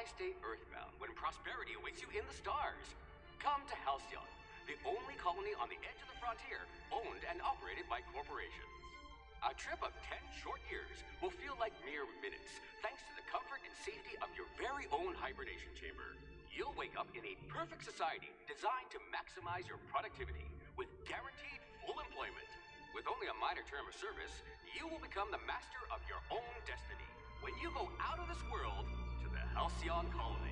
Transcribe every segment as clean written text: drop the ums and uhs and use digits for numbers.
Why stay earthbound when prosperity awaits you in the stars? Come to Halcyon, the only colony on the edge of the frontier, owned and operated by corporations. A trip of 10 short years will feel like mere minutes, thanks to the comfort and safety of your very own hibernation chamber. You'll wake up in a perfect society designed to maximize your productivity with guaranteed full employment. With only a minor term of service, you will become the master of your own destiny when you go out of this world to the Halcyon colony.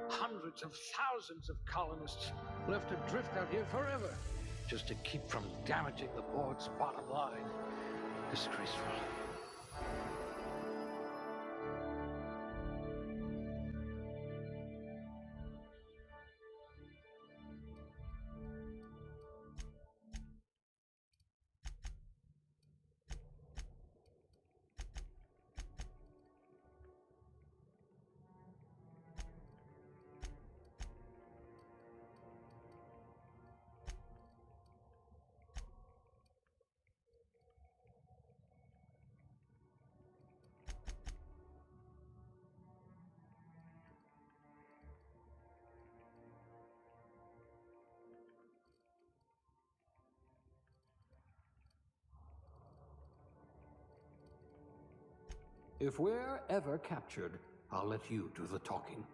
Hundreds of thousands of colonists left adrift out here forever, just to keep from damaging the board's bottom line. Disgraceful. If we're ever captured, I'll let you do the talking.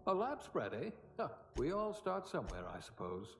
A lab spread, eh? Huh. We all start somewhere, I suppose.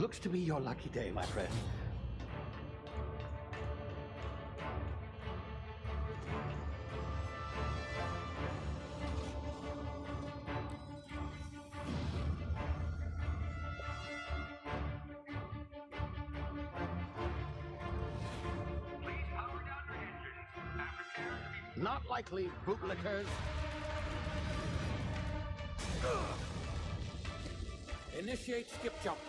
Looks to be your lucky day, my friend. Not likely, bootlickers. Initiate skip jump.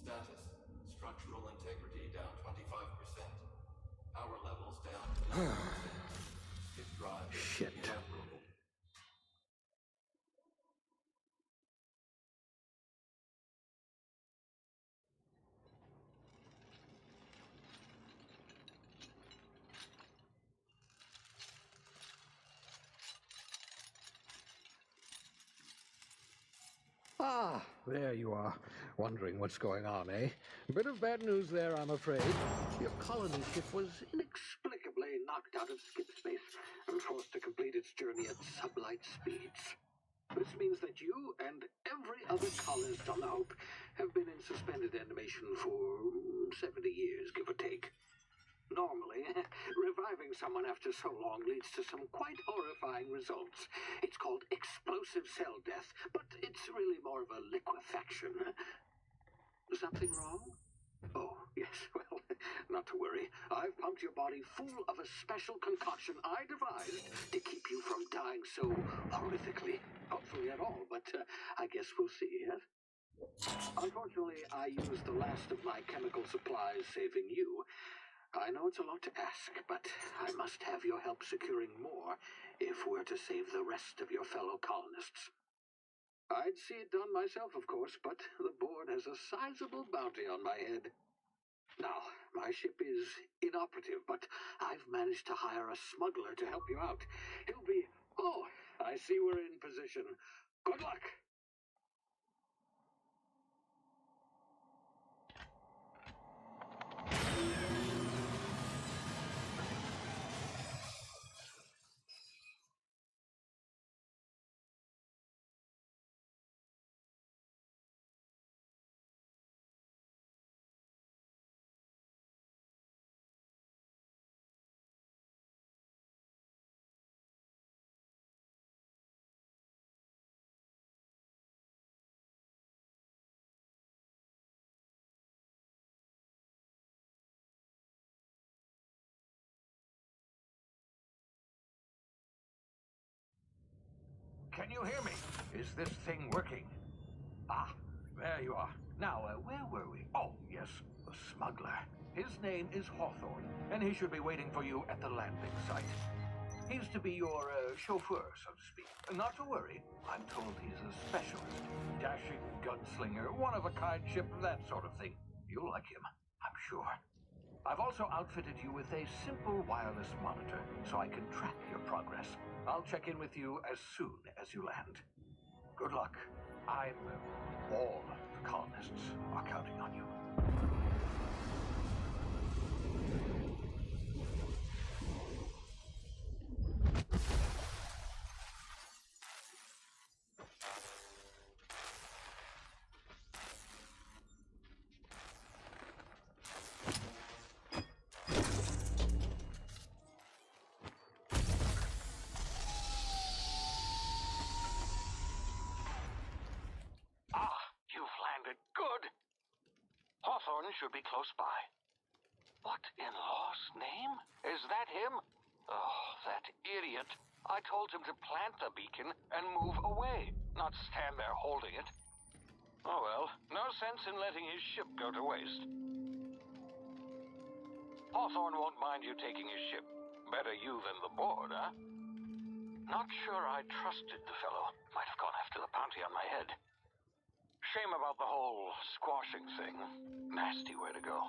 Status. Structural integrity down 25%. Power levels down 11%. His drive is Shit. inoperable. Ah, there you are. Wondering what's going on, eh? A bit of bad news there, I'm afraid. Your colony ship was inexplicably knocked out of skip space and forced to complete its journey at sublight speeds. This means that you and every other colonist on the Hope have been in suspended animation for 70 years, give or take. Normally, reviving someone after so long leads to some quite horrifying results. It's called explosive cell death, but it's really more of a liquefaction. Something wrong? Oh, yes, well, not to worry. I've pumped your body full of a special concoction I devised to keep you from dying so horrifically. Hopefully at all, but I guess we'll see, yes? Unfortunately, I used the last of my chemical supplies saving you. I know it's a lot to ask, but I must have your help securing more if we're to save the rest of your fellow colonists. I'd see it done myself, of course, but the board has a sizable bounty on my head. Now, my ship is inoperative, but I've managed to hire a smuggler to help you out. He'll be... Oh, I see we're in position. Good luck! Can you hear me? Is this thing working? Ah, there you are. Now, where were we? Oh, yes, the smuggler. His name is Hawthorne, and he should be waiting for you at the landing site. He's to be your chauffeur, so to speak. Not to worry, I'm told he's a specialist. Dashing gunslinger, one-of-a-kind ship, that sort of thing. You'll like him, I'm sure. I've also outfitted you with a simple wireless monitor, so I can track your progress. I'll check in with you as soon as you land. Good luck. All the colonists are counting on you. Hawthorne should be close by. What in law's name? Is that him? Oh, that idiot. I told him to plant the beacon and move away, not stand there holding it. Oh well, no sense in letting his ship go to waste. Hawthorne won't mind you taking his ship. Better you than the board, huh? Not sure I trusted the fellow. Might have gone after the bounty on my head. Shame about the whole squashing thing. Nasty way to go.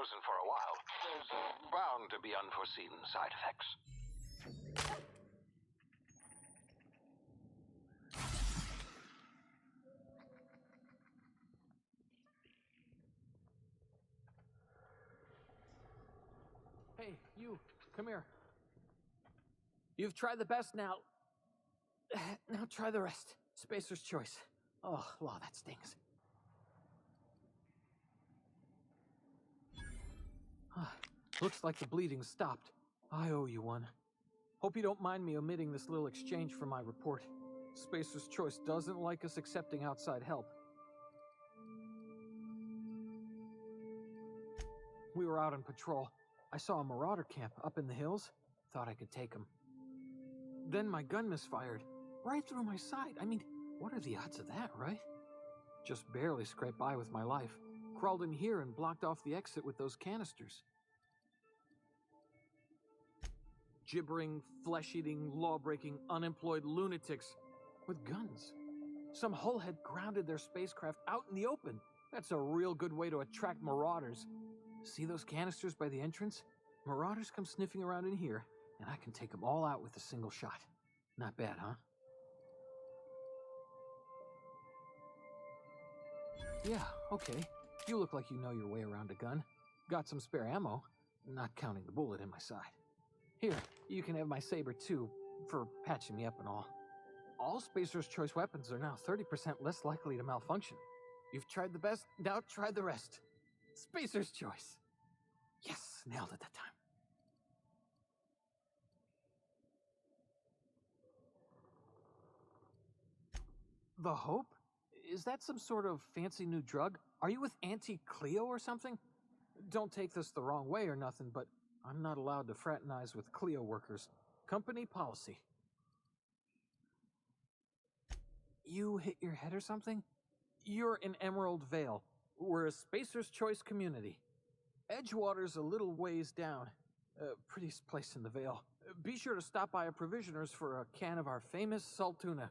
frozen for a while. There's bound to be unforeseen side effects. Hey, you, come here. You've tried the best now. Now try the rest. Spacer's choice. Oh, wow, that stings. Looks like the bleeding stopped. I owe you one. Hope you don't mind me omitting this little exchange from my report. Spacer's choice doesn't like us accepting outside help. We were out on patrol. I saw a marauder camp up in the hills. Thought I could take him. Then my gun misfired. Right through my side. I mean, what are the odds of that, right? Just barely scraped by with my life. Crawled in here and blocked off the exit with those canisters. Gibbering, flesh-eating, law-breaking, unemployed lunatics with guns. Some hullhead grounded their spacecraft out in the open. That's a real good way to attract marauders. See those canisters by the entrance? Marauders come sniffing around in here, and I can take them all out with a single shot. Not bad, huh? Yeah, okay. You look like you know your way around a gun. Got some spare ammo, not counting the bullet in my side. Here, you can have my saber too, for patching me up and all. All Spacer's Choice weapons are now 30% less likely to malfunction. You've tried the best, now try the rest. Spacer's Choice. Yes, nailed it that time. The Hope? Is that some sort of fancy new drug? Are you with Auntie Cleo or something? Don't take this the wrong way or nothing, but I'm not allowed to fraternize with Cleo workers. Company policy. You hit your head or something? You're in Emerald Vale. We're a Spacer's Choice community. Edgewater's a little ways down. Prettiest place in the Vale. Be sure to stop by our provisioners for a can of our famous salt tuna.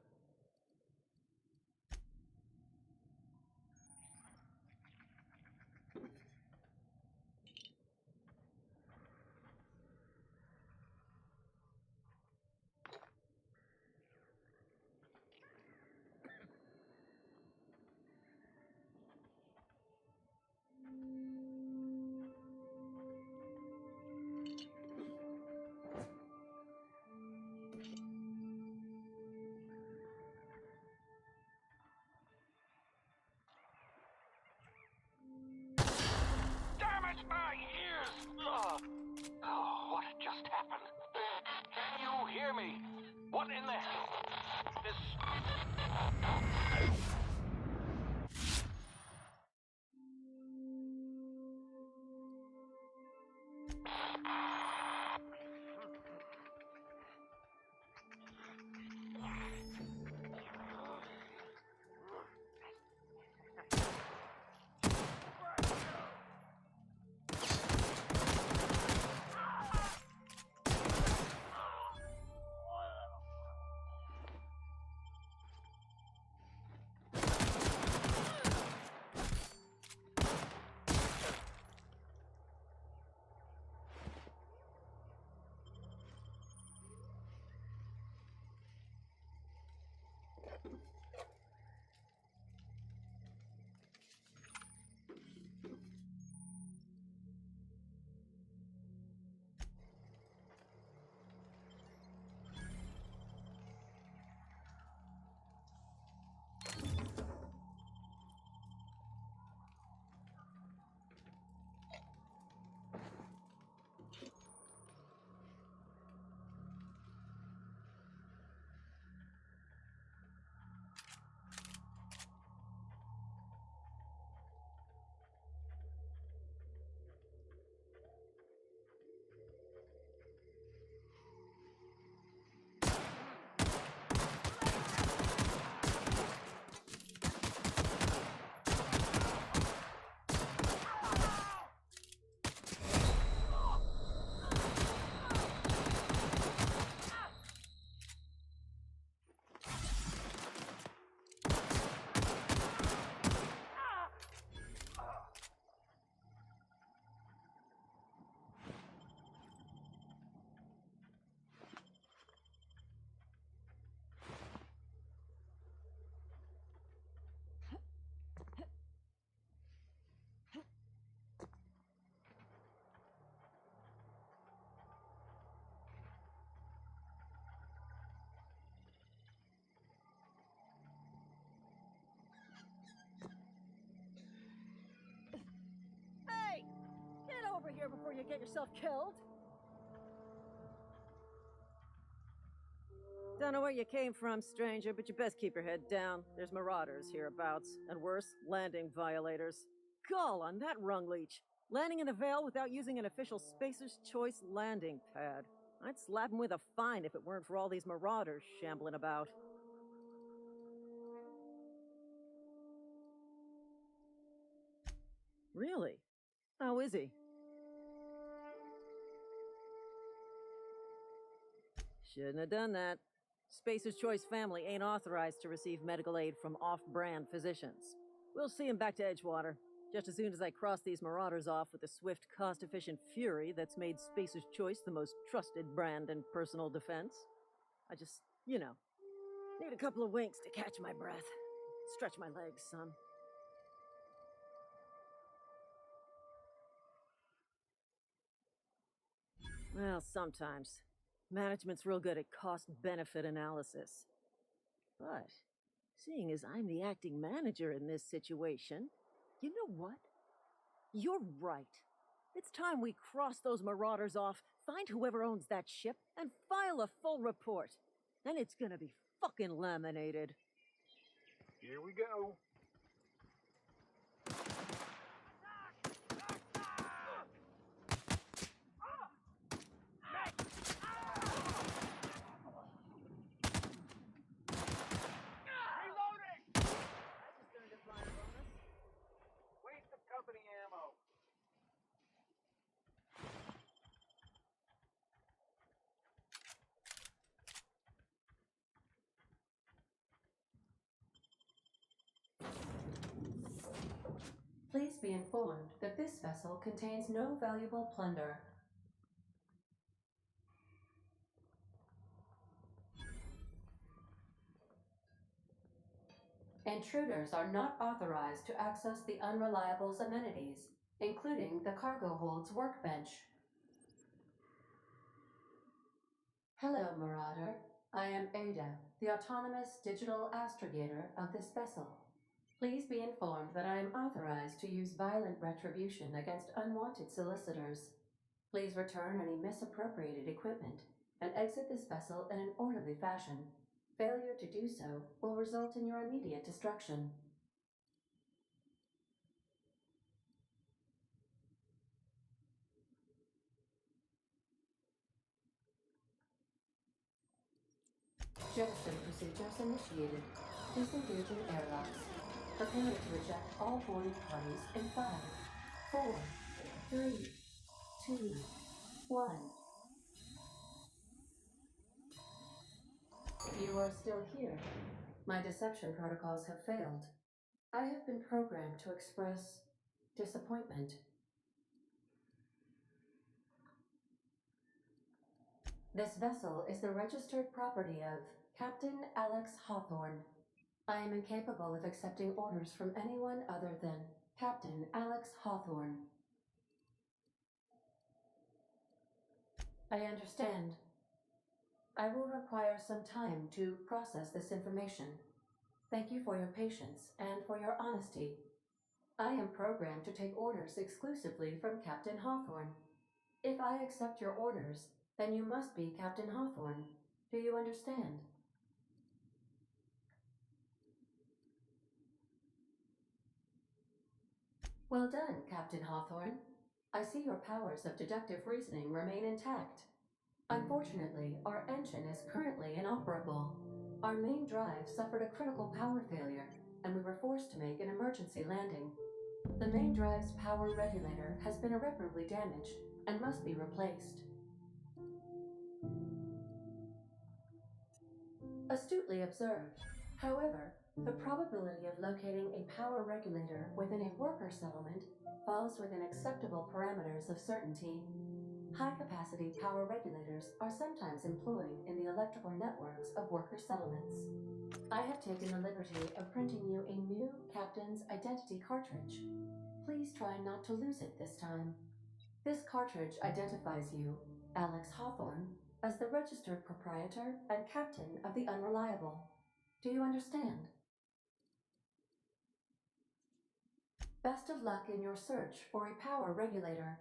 My ears! Oh, what just happened? Can you hear me? What in the hell? This... of here before you get yourself killed. Don't know where you came from, stranger, but you best keep your head down. There's marauders hereabouts, and worse, landing violators. Gall on that rung leech. Landing in the Vale without using an official Spacer's Choice landing pad. I'd slap him with a fine if it weren't for all these marauders shambling about. Really? How is he? Shouldn't have done that. Spacer's Choice family ain't authorized to receive medical aid from off-brand physicians. We'll see him back to Edgewater, just as soon as I cross these marauders off with the swift, cost-efficient fury that's made Spacer's Choice the most trusted brand in personal defense. I just, need a couple of winks to catch my breath. Stretch my legs, son. Well, sometimes. Management's real good at cost-benefit analysis. But, seeing as I'm the acting manager in this situation, you know what? You're right. It's time we cross those marauders off, find whoever owns that ship, and file a full report. Then it's gonna be fucking laminated. Here we go. Please be informed that this vessel contains no valuable plunder. Intruders are not authorized to access the Unreliable's amenities, including the cargo hold's workbench. Hello, Marauder. I am Ada, the autonomous digital astrogator of this vessel. Please be informed that I am authorized to use violent retribution against unwanted solicitors. Please return any misappropriated equipment and exit this vessel in an orderly fashion. Failure to do so will result in your immediate destruction. Jettison procedures initiated. Disengage in airlocks. Prepare to eject all boarding parties in 5, 4, 3, 2, 1. You are still here. My deception protocols have failed. I have been programmed to express disappointment. This vessel is the registered property of Captain Alex Hawthorne. I am incapable of accepting orders from anyone other than Captain Alex Hawthorne. I understand. I will require some time to process this information. Thank you for your patience and for your honesty. I am programmed to take orders exclusively from Captain Hawthorne. If I accept your orders, then you must be Captain Hawthorne. Do you understand? Well done, Captain Hawthorne. I see your powers of deductive reasoning remain intact. Unfortunately, our engine is currently inoperable. Our main drive suffered a critical power failure, and we were forced to make an emergency landing. The main drive's power regulator has been irreparably damaged and must be replaced. Astutely observed. However, the probability of locating a power regulator within a worker settlement falls within acceptable parameters of certainty. High-capacity power regulators are sometimes employed in the electrical networks of worker settlements. I have taken the liberty of printing you a new Captain's Identity cartridge. Please try not to lose it this time. This cartridge identifies you, Alex Hawthorne, as the registered proprietor and captain of the Unreliable. Do you understand? Best of luck in your search for a power regulator.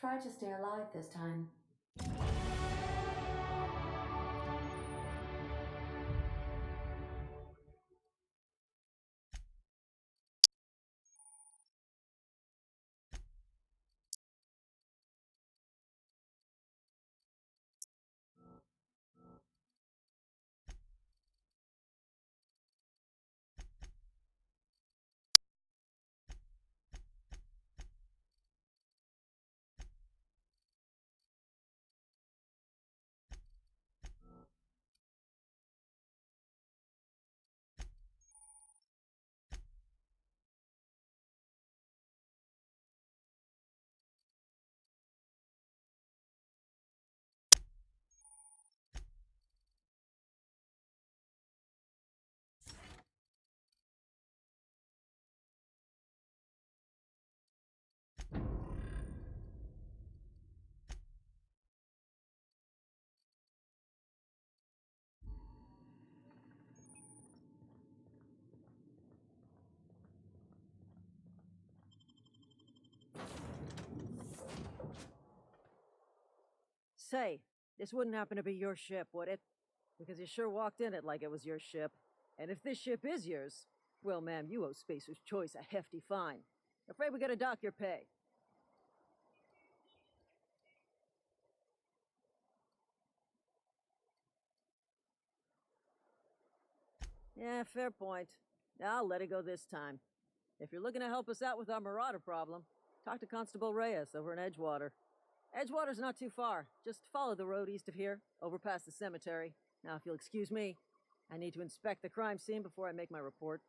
Try to stay alive this time. Say, this wouldn't happen to be your ship, would it? Because you sure walked in it like it was your ship. And if this ship is yours, well, ma'am, you owe Spacer's Choice a hefty fine. Afraid we gotta dock your pay. Yeah, fair point. I'll let it go this time. If you're looking to help us out with our marauder problem, talk to Constable Reyes over in Edgewater. Edgewater's not too far. Just follow the road east of here, over past the cemetery. Now, if you'll excuse me, I need to inspect the crime scene before I make my report.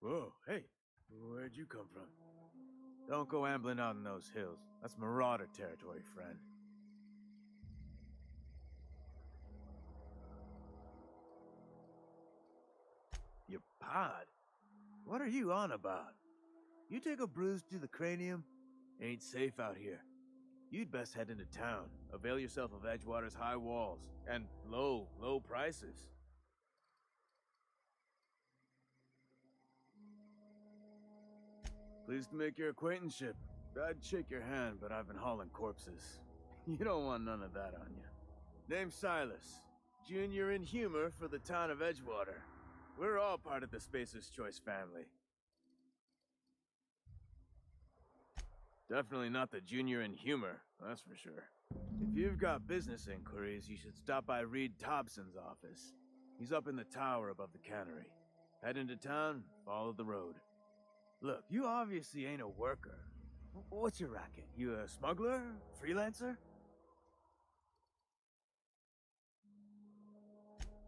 Whoa, hey, where'd you come from? Don't go ambling out in those hills. That's marauder territory, friend. Your pod? What are you on about? You take a bruise to the cranium? Ain't safe out here. You'd best head into town. Avail yourself of Edgewater's high walls and low prices. Pleased to make your acquaintanceship. I'd shake your hand, but I've been hauling corpses. You don't want none of that on you. Name's Silas. Junior in humor for the town of Edgewater. We're all part of the Spacer's Choice family. Definitely not the junior in humor, that's for sure. If you've got business inquiries, you should stop by Reed Thompson's office. He's up in the tower above the cannery. Head into town, follow the road. Look, you obviously ain't a worker. What's your racket? You a smuggler? Freelancer?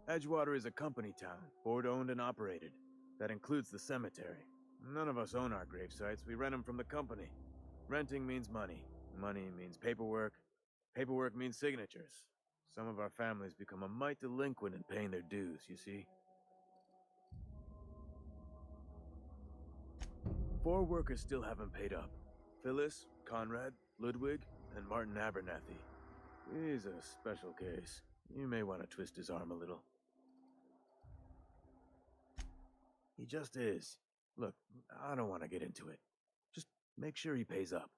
Edgewater is a company town, board-owned and operated. That includes the cemetery. None of us own our grave sites. We rent them from the company. Renting means money. Money means paperwork. Paperwork means signatures. Some of our families become a mite delinquent in paying their dues, you see. 4 workers still haven't paid up. Phyllis, Conrad, Ludwig, and Martin Abernathy. He's a special case. You may want to twist his arm a little. He just is. Look, I don't want to get into it. Just make sure he pays up.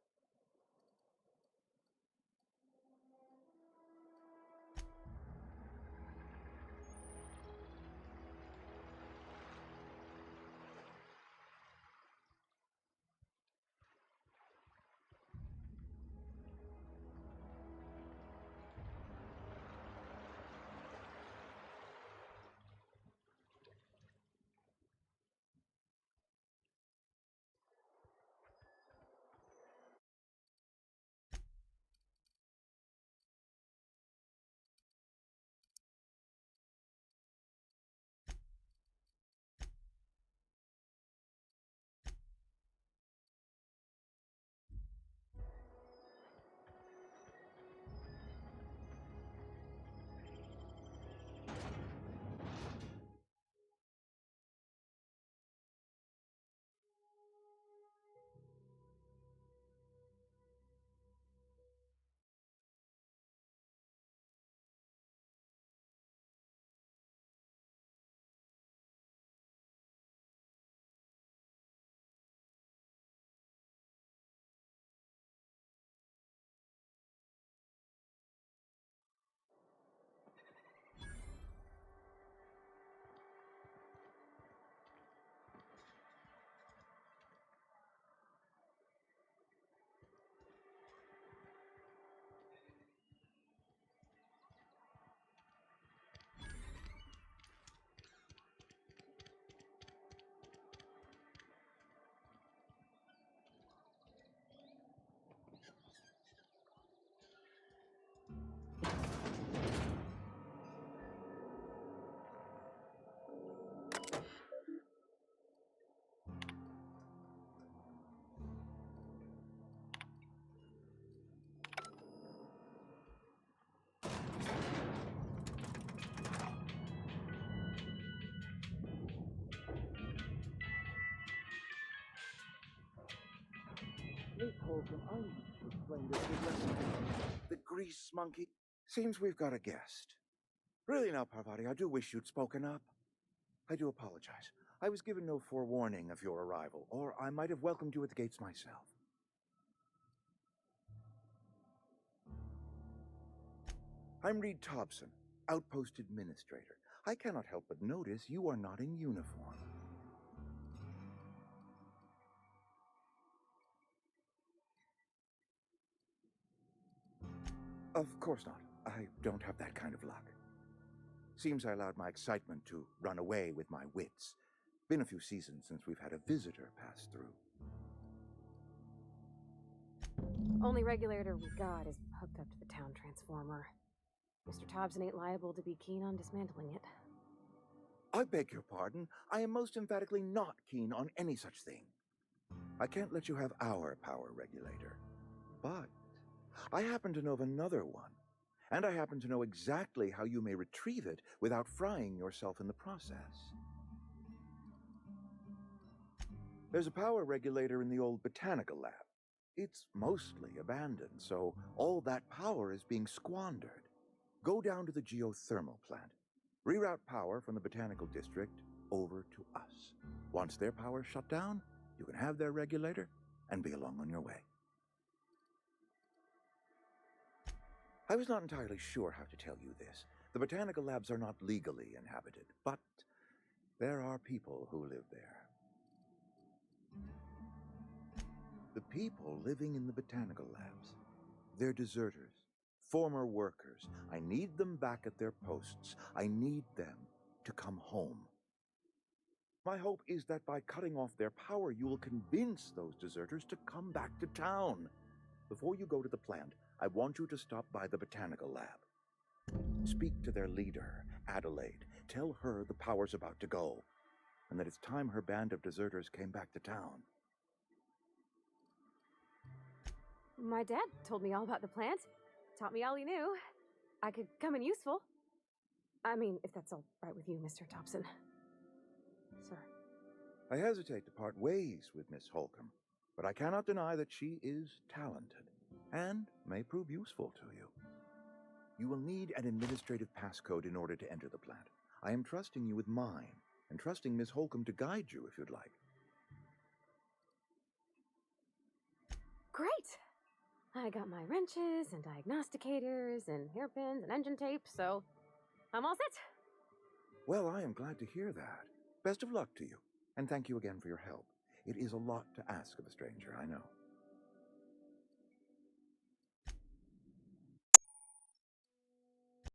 The grease monkey. Seems we've got a guest. Really now, Parvati, I do wish you'd spoken up. I do apologize. I was given no forewarning of your arrival, or I might have welcomed you at the gates myself. I'm Reed Thompson, Outpost Administrator. I cannot help but notice you are not in uniform. Of course not. I don't have that kind of luck. Seems I allowed my excitement to run away with my wits. Been a few seasons since we've had a visitor pass through. Only regulator we got is hooked up to the town transformer. Mr. Thompson ain't liable to be keen on dismantling it. I beg your pardon. I am most emphatically not keen on any such thing. I can't let you have our power regulator. But I happen to know of another one. And I happen to know exactly how you may retrieve it without frying yourself in the process. There's a power regulator in the old botanical lab. It's mostly abandoned, so all that power is being squandered. Go down to the geothermal plant. Reroute power from the botanical district over to us. Once their power's shut down, you can have their regulator and be along on your way. I was not entirely sure how to tell you this. The botanical labs are not legally inhabited, but there are people who live there. The people living in the botanical labs, they're deserters, former workers. I need them back at their posts. I need them to come home. My hope is that by cutting off their power, you will convince those deserters to come back to town. Before you go to the plant, I want you to stop by the botanical lab. Speak to their leader, Adelaide. Tell her the power's about to go, and that it's time her band of deserters came back to town. My dad told me all about the plant. Taught me all he knew. I could come in useful. I mean, if that's all right with you, Mr. Thompson. Sir. I hesitate to part ways with Miss Holcomb, but I cannot deny that she is talented and may prove useful to you. You will need an administrative passcode in order to enter the plant. I am trusting you with mine, and trusting Miss Holcomb to guide you if you'd like. Great! I got my wrenches and diagnosticators and hairpins and engine tape, so I'm all set. Well, I am glad to hear that. Best of luck to you, and thank you again for your help. It is a lot to ask of a stranger, I know.